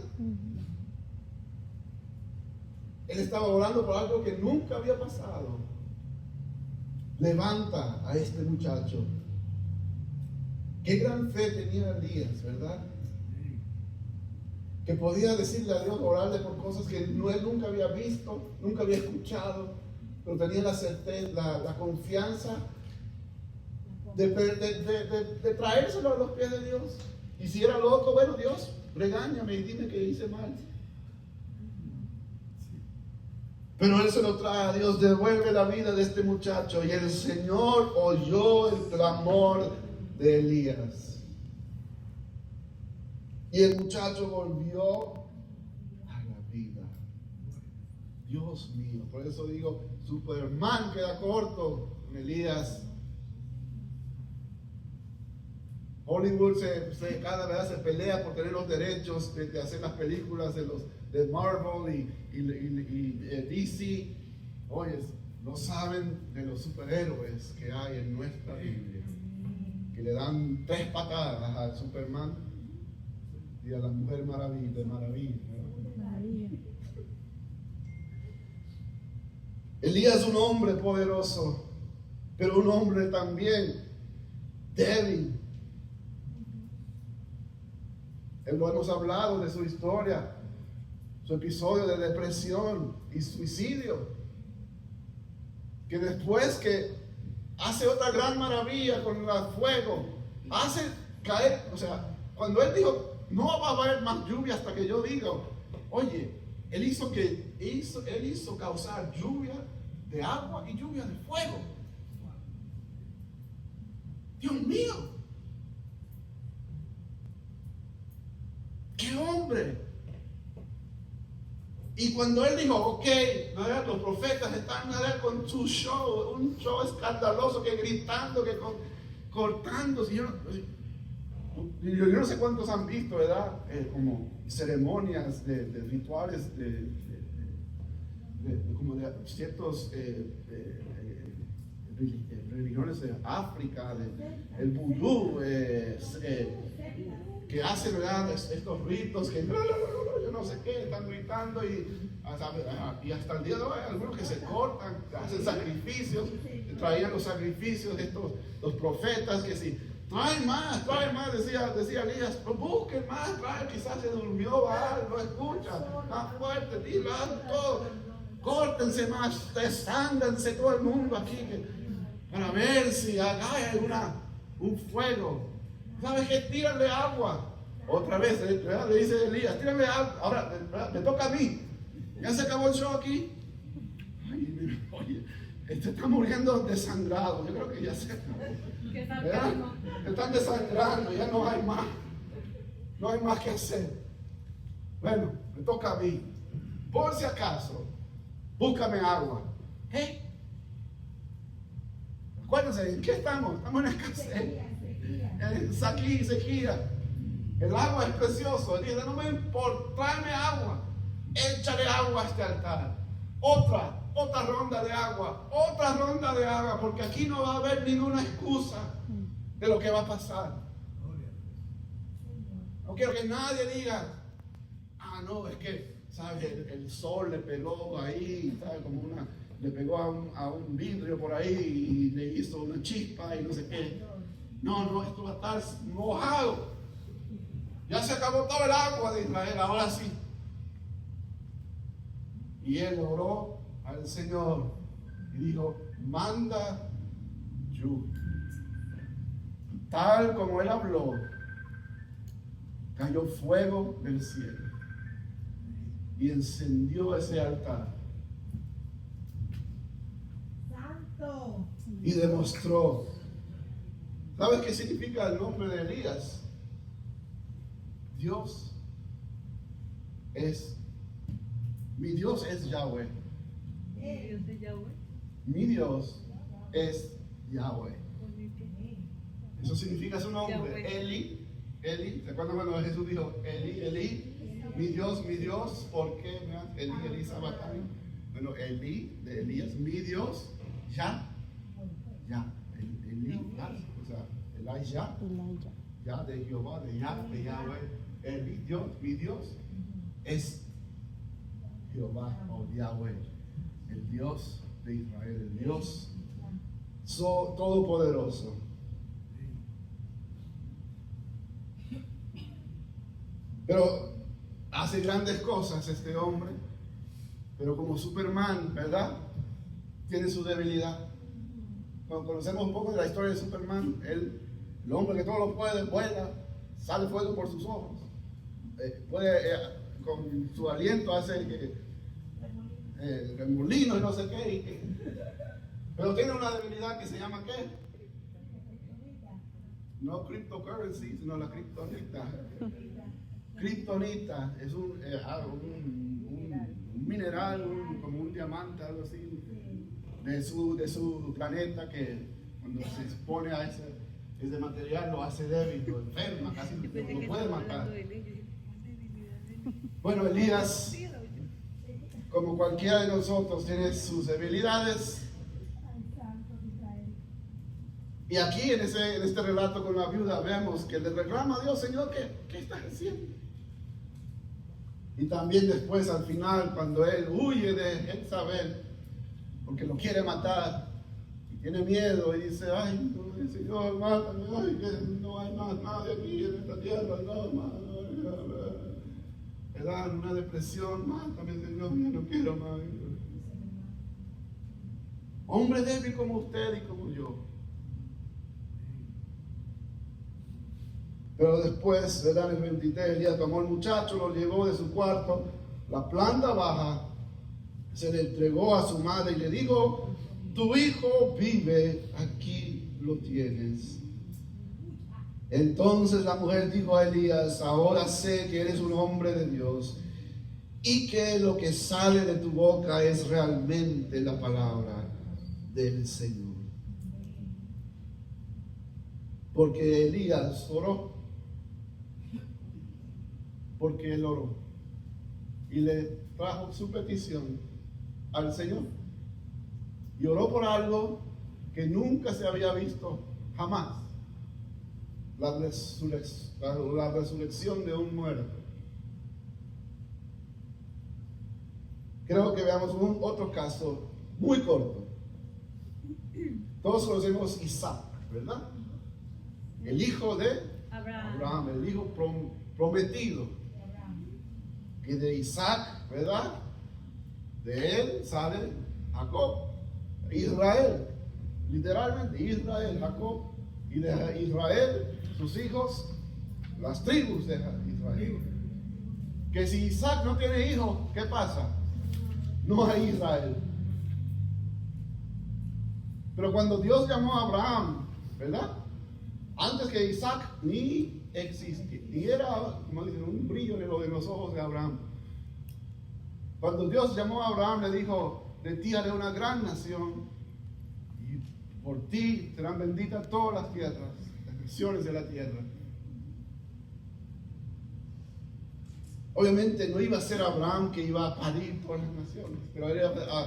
Él estaba orando por algo que nunca había pasado. levanta a este muchacho. Qué gran fe tenía Elías, ¿verdad? Que podía decirle a Dios, orarle por cosas que él nunca había visto, nunca había escuchado, pero tenía la certeza, la confianza de traérselo a los pies de Dios. Y si era loco, bueno, Dios, regáñame y dime que hice mal. Pero él se lo trae a Dios, devuelve la vida de este muchacho. Y el Señor oyó el clamor de Elías. Y el muchacho volvió a la vida. Dios mío, por eso digo, Superman queda corto con Elías. Hollywood cada vez se pelea por tener los derechos de hacer las películas de Marvel y DC. Oye, no saben de los superhéroes que hay en nuestra Biblia, que le dan 3 patadas al Superman y a la Mujer Maravilla. Elías es un hombre poderoso, pero un hombre también débil. Lo hemos hablado de su historia, su episodio de depresión y suicidio, que después que hace otra gran maravilla con el fuego, hace caer, o sea, cuando él dijo, no va a haber más lluvia hasta que yo diga, oye, él hizo causar lluvia de agua y lluvia de fuego. Dios mío. ¡Qué hombre! Y cuando él dijo, ok, los profetas están con su show, un show escandaloso, que gritando, que cortándose. Yo no sé cuántos han visto, ¿verdad? Como ceremonias de rituales como de ciertos religiones de África, el vudú, que hacen, ¿verdad?, estos ritos que yo no sé qué, están gritando y hasta el día de hoy hay algunos que se cortan, hacen sacrificios, traían los sacrificios de los profetas, que si traen más, decía Elías, pues busquen más, traen, quizás se durmió, no escucha, más fuerte, dilo, haz todo, córtense más, desándanse todo el mundo aquí, para ver si hay un fuego. ¿Sabes qué? Tírale agua. Otra vez, ¿verdad?, le dice Elías, tírale agua. Ahora, ¿verdad?, me toca a mí. Ya se acabó el show aquí. Ay, oye, este está muriendo desangrado. Yo creo que ya se acabó. Están desangrando, ya no hay más. No hay más que hacer. Bueno, me toca a mí. Por si acaso, búscame agua. ¿Qué? Acuérdense, ¿en qué estamos? Estamos en escasez. Sequía. El agua es precioso. Dice, no me importa, tráeme agua. Échale agua a este altar. Otra ronda de agua, porque aquí no va a haber ninguna excusa de lo que va a pasar. No quiero que nadie diga, no, es que, ¿sabes? El sol le pegó ahí, ¿sabes? Le pegó a un vidrio por ahí y le hizo una chispa y no sé qué. No, esto va a estar mojado. Ya se acabó todo el agua de Israel, ahora sí. Y él oró al Señor y dijo, manda lluvia. Tal como él habló, cayó fuego del cielo y encendió ese altar. Santo. Y demostró. ¿Sabes qué significa el nombre de Elías? Mi Dios es Yahweh. Mi Dios es Yahweh. Eso significa su nombre. Eli. ¿Se acuerdan cuando Jesús dijo Eli? Mi Dios, ¿por qué? Eli Sabatán. Bueno, Eli de Elías, mi Dios, Ya. Eli, o sea, Elijah, Ya de Jehová, de Yahweh. Mi Dios es Jehová o Yahweh, el Dios de Israel, el Dios todopoderoso. Pero hace grandes cosas este hombre, pero como Superman, ¿verdad? Tiene su debilidad. Cuando conocemos un poco de la historia de Superman, el hombre que todo lo puede, vuela, sale fuego por sus ojos, con su aliento hace remolinos y no sé qué, pero tiene una debilidad que se llama ¿qué? No cryptocurrency, sino la kriptonita. Kriptonita es un mineral, como un diamante, algo así, de su planeta, que cuando se expone a ese material lo hace débil, lo enferma, casi lo puede matar. Bueno, Elías, como cualquiera de nosotros, tiene sus debilidades. Y aquí en este relato con la viuda vemos que le reclama a Dios: Señor, ¿qué estás haciendo? Y también después, al final, cuando él huye de Jezabel, porque lo quiere matar, y tiene miedo, y dice: ay, no, Señor, mátame, ay, que no hay más nadie aquí en esta tierra, no, me da una depresión, mátame, Señor, yo no quiero más. Hombre débil como usted y como yo. Pero después, ¿verdad? En el 23, Elías tomó al muchacho, lo llevó de su cuarto, la planta baja, se le entregó a su madre y le dijo: tu hijo vive, aquí lo tienes. Entonces la mujer dijo a Elías: ahora sé que eres un hombre de Dios y que lo que sale de tu boca es realmente la palabra del Señor. Porque Elías oró. Porque él oró y le trajo su petición al Señor, y oró por algo que nunca se había visto jamás: la resurrección de un muerto. Creo que veamos otro caso muy corto. Todos conocemos Isaac, ¿verdad? El hijo de Abraham, el hijo prometido. Que de Isaac, ¿verdad? De él sale Jacob, Israel, literalmente Israel, Jacob, y de Israel sus hijos, las tribus de Israel. Que si Isaac no tiene hijos, ¿qué pasa? No hay Israel. Pero cuando Dios llamó a Abraham, ¿verdad? Antes que Isaac ni existía, ni era, como dicen, un brillo en los ojos de Abraham. Cuando Dios llamó a Abraham, le dijo: de ti haré una gran nación, y por ti serán benditas todas las tierras, las naciones de la tierra. Obviamente no iba a ser Abraham que iba a parir todas las naciones, pero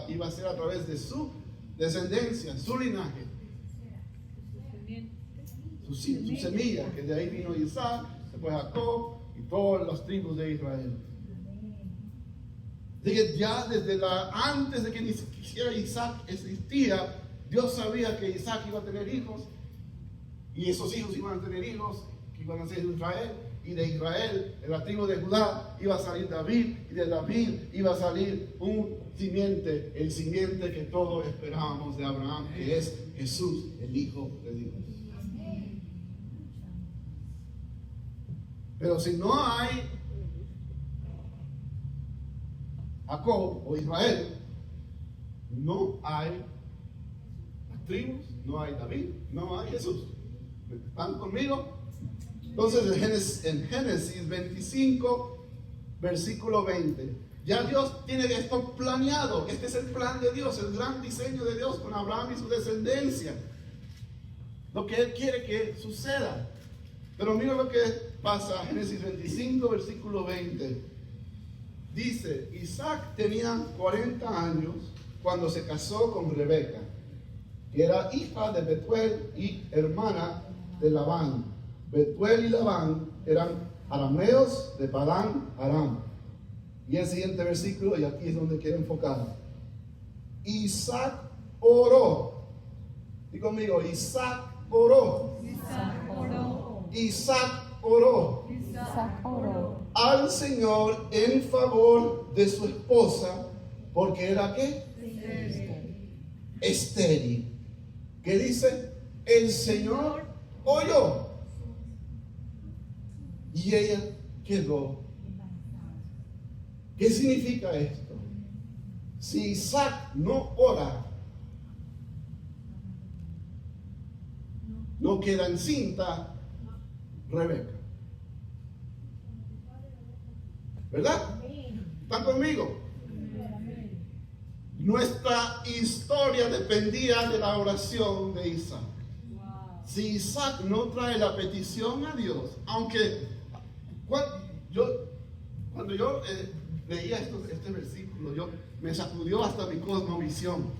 iba a ser a través de su descendencia, su linaje, su semilla, que de ahí vino Isaac, después Jacob y todas las tribus de Israel. De que ya antes de que ni siquiera Isaac existía, Dios sabía que Isaac iba a tener hijos, y esos hijos iban a tener hijos que iban a ser de Israel, y de Israel, de la tribu de Judá, iba a salir David, y de David iba a salir un simiente, el simiente que todos esperábamos de Abraham, que es Jesús, el Hijo de Dios. Pero si no hay Jacob o Israel, no hay las tribus, no hay David, no hay Jesús. ¿Están conmigo? Entonces en Génesis 25, versículo 20, ya Dios tiene esto planeado. Este es el plan de Dios, el gran diseño de Dios con Abraham y su descendencia. Lo que Él quiere que suceda. Pero mira lo que pasa, Génesis 25, versículo 20. Dice: Isaac tenía 40 años cuando se casó con Rebeca, que era hija de Betuel y hermana de Labán. Betuel y Labán eran arameos de Padán Aram. Y el siguiente versículo, y aquí es donde quiero enfocar. Isaac oró Y conmigo, Isaac oró. Isaac oró. Isaac oró Isaac oró al Señor en favor de su esposa, porque era ¿qué? Estéril. ¿Qué dice? El Señor oyó y ella quedó. ¿Qué significa esto? Si Isaac no ora, no queda encinta Rebeca. ¿Verdad? ¿Están conmigo? Nuestra historia dependía de la oración de Isaac. Si Isaac no trae la petición a Dios, aunque cuando yo leía este versículo, me sacudió hasta mi cosmovisión,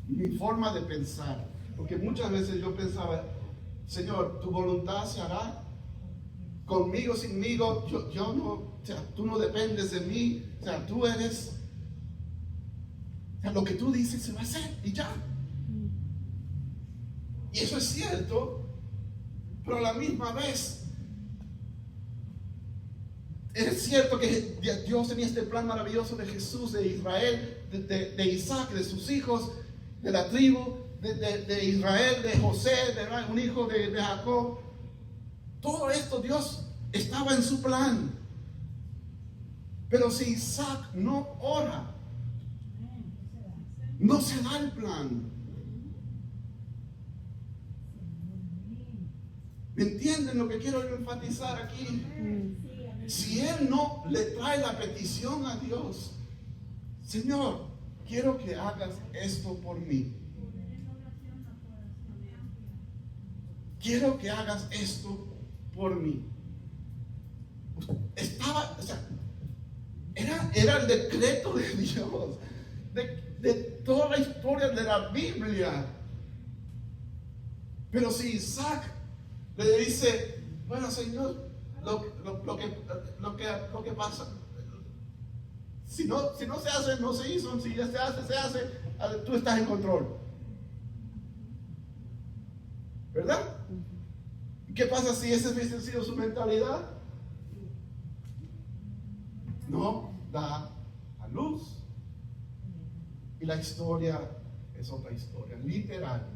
mi forma de pensar, porque muchas veces yo pensaba, Señor, tu voluntad se hará conmigo, sinmigo, yo no, o sea, tú no dependes de mí, o sea, tú eres, o sea, lo que tú dices se va a hacer y ya. Y eso es cierto, pero a la misma vez es cierto que Dios tenía este plan maravilloso de Jesús, de Israel, de Isaac, de sus hijos, de la tribu de Israel, de José, de un hijo de Jacob. Todo esto Dios estaba en su plan. Pero si Isaac no ora, no se da el plan. ¿Me entienden lo que quiero enfatizar aquí? Si él no le trae la petición a Dios, Señor, quiero que hagas esto por mí. Quiero que hagas esto por mí. Estaba, o sea, era el decreto de Dios, de toda la historia de la Biblia. Pero si Isaac le dice, bueno, Señor, lo que pasa, si no se hace, no se hizo. Si ya se hace, tú estás en control, ¿verdad? ¿Qué pasa si esa hubiese sido su mentalidad? No da a luz. Y la historia es otra historia, literal,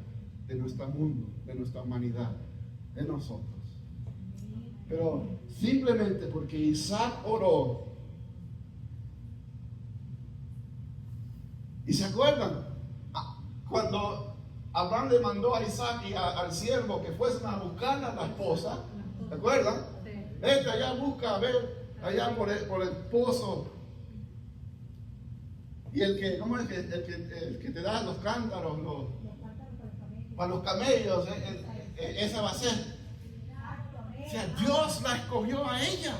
de nuestro mundo, de nuestra humanidad, de nosotros. Pero simplemente porque Isaac oró. ¿Y se acuerdan? Cuando Abraham le mandó a Isaac y al siervo que fuesen a buscar a la esposa, ¿se acuerdan? Sí. Vete allá, busca, a ver, allá por el pozo. Y ¿cómo es el que te da los cántaros, para los camellos? Esa va a ser. O sea, Dios la escogió a ella.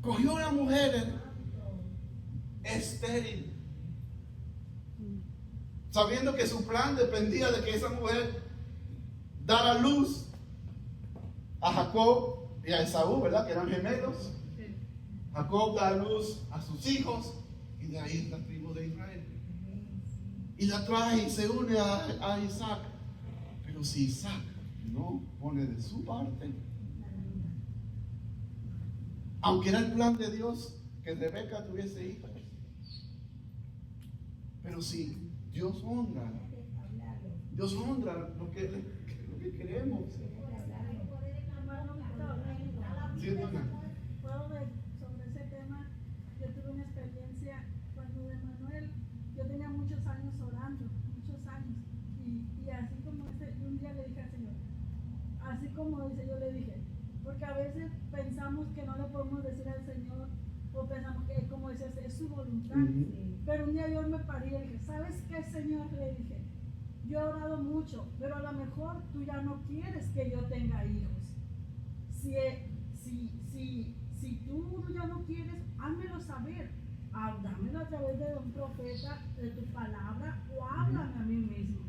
Cogió a una mujer estéril, sabiendo que su plan dependía de que esa mujer dara luz a Jacob y a Esaú, ¿verdad? Que eran gemelos. Sí. Jacob da luz a sus hijos y de ahí la tribu de Israel. Y la trae y se une a Isaac. Pero si Isaac no pone de su parte, aunque era el plan de Dios que Rebeca tuviese hijos, pero si Dios honra lo que queremos. Sí, sobre ese tema, yo tuve una experiencia cuando de Manuel, yo tenía muchos años orando, y así como un día le dije al Señor, así como dice, yo le dije, porque a veces pensamos que no le podemos decir al Señor, o pensamos que, como dices, es su voluntad. Pero un día yo me paré y le dije, ¿sabes qué, Señor? Le dije, yo he orado mucho, pero a lo mejor tú ya no quieres que yo tenga hijos. Si tú ya no quieres, házmelo saber. Dámelo a través de un profeta, de tu palabra, o háblame a mí mismo.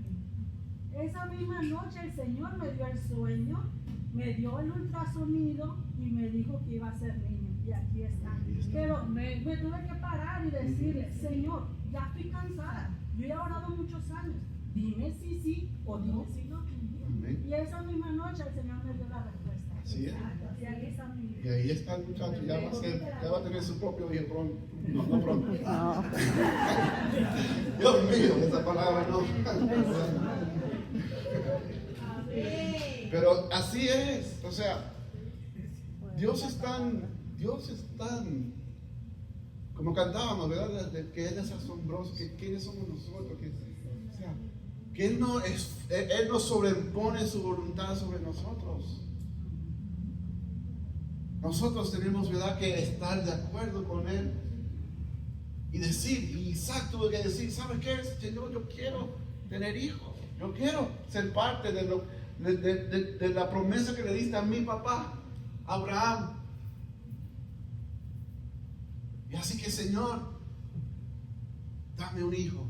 Esa misma noche el Señor me dio el sueño, me dio el ultrasonido y me dijo que iba a ser niño. Y aquí está. Pero me tuve que parar y decirle, Señor, ya estoy cansada. Yo he orado muchos años. Dime si sí o dime si no. Amén. Y esa misma noche el Señor me dio la respuesta. Así es. Y ahí está mi Y vida. ahí está el muchacho, ya va a tener su propio hijo pronto. No pronto. Dios mío, esa palabra no. Pero así es, o sea, Dios es tan, como cantábamos, ¿verdad? Que Él es asombroso, que quiénes somos nosotros, o sea, que Él nos sobrepone su voluntad sobre nosotros. Nosotros tenemos, ¿verdad?, que estar de acuerdo con Él y decir, y Isaac tuvo que decir, ¿sabes qué, Señor? Yo quiero tener hijos, yo quiero ser parte de la promesa que le diste a mi papá, Abraham. Y así que, Señor, dame un hijo.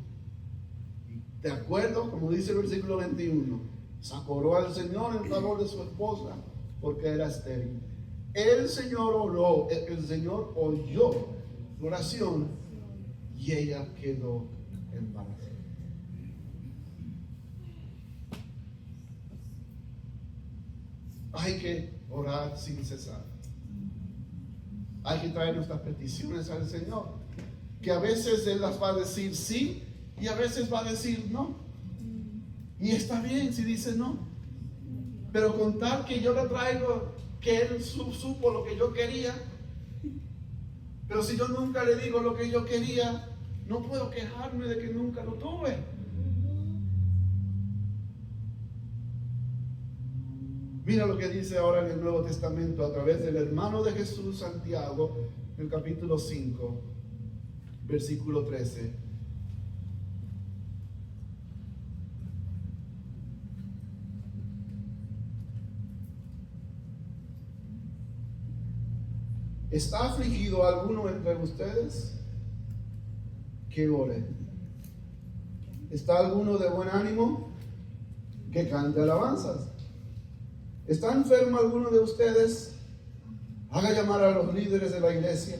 Y de acuerdo, como dice el versículo 21, oró al Señor en favor de su esposa porque era estéril. El Señor oró, el Señor oyó la oración y ella quedó embarazada. Hay que orar sin cesar. Hay que traer nuestras peticiones al Señor, que a veces Él las va a decir sí y a veces va a decir no. Y está bien si dice no, pero con tal que yo le traigo, que Él supo lo que yo quería. Pero si yo nunca le digo lo que yo quería, no puedo quejarme de que nunca lo tuve. Mira lo que dice ahora en el Nuevo Testamento a través del hermano de Jesús, Santiago, en el capítulo 5, versículo 13. ¿Está afligido alguno entre ustedes? Que ore. ¿Está alguno de buen ánimo? Que cante alabanzas. ¿Está enfermo alguno de ustedes? Haga llamar a los líderes de la iglesia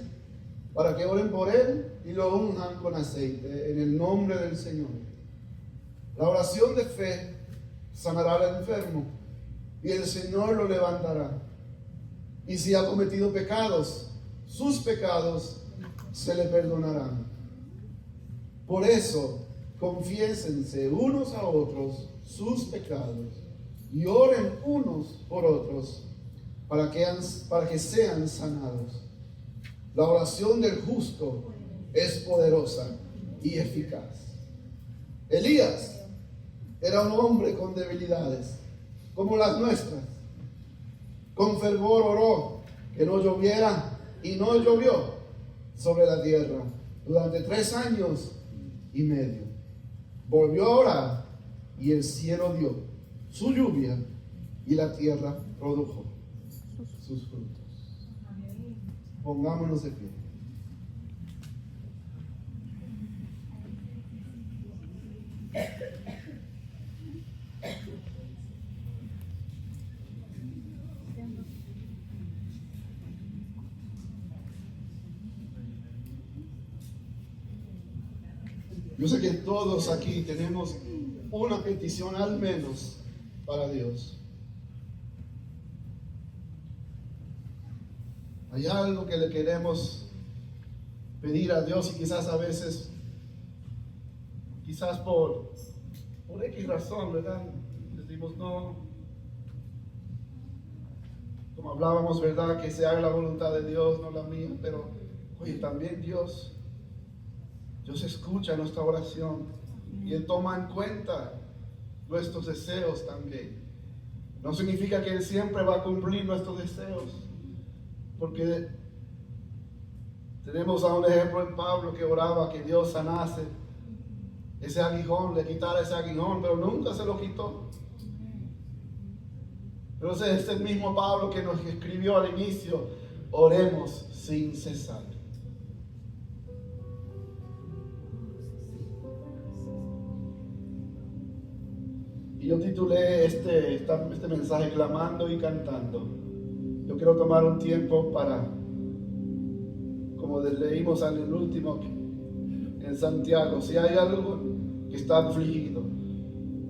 para que oren por él y lo unjan con aceite en el nombre del Señor. La oración de fe sanará al enfermo y el Señor lo levantará. Y si ha cometido pecados, sus pecados se le perdonarán. Por eso, confiésense unos a otros sus pecados y oren unos por otros para que sean sanados. La oración del justo es poderosa y eficaz. Elías era un hombre con debilidades, como las nuestras. Con fervor oró que no lloviera y no llovió sobre la tierra durante 3 años y medio. Volvió a orar y el cielo dio su lluvia y la tierra produjo sus frutos. Pongámonos de pie. Yo sé que todos aquí tenemos una petición al menos para Dios. Hay algo que le queremos pedir a Dios y quizás a veces, quizás por X razón, ¿verdad? Decimos no. Como hablábamos, ¿verdad? Que se haga la voluntad de Dios, no la mía. Pero, oye, también Dios escucha nuestra oración y Él toma en cuenta nuestros deseos también. No significa que Él siempre va a cumplir nuestros deseos, porque tenemos a un ejemplo en Pablo que oraba que Dios sanase ese aguijón, le quitara ese aguijón, pero nunca se lo quitó. Pero ese es el mismo Pablo que nos escribió al inicio: oremos sin cesar. Y yo titulé este mensaje clamando y cantando. Yo quiero tomar un tiempo para, como leímos en el último en Santiago, si hay algo que está afligido,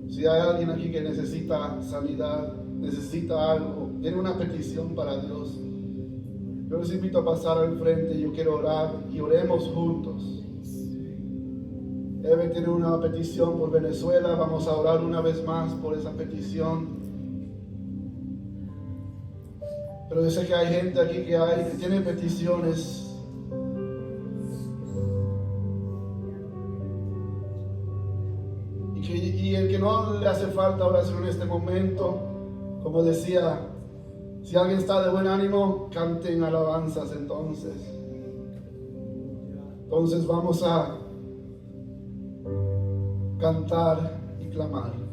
si hay alguien aquí que necesita sanidad, necesita algo, tiene una petición para Dios, yo les invito a pasar al frente. Yo quiero orar y oremos juntos. Eve tiene una petición por Venezuela. Vamos a orar una vez más por esa petición. Pero yo sé que hay gente aquí que tiene peticiones. Y el que no le hace falta oración en este momento, como decía, si alguien está de buen ánimo, canten alabanzas entonces. Entonces vamos a cantar y clamar.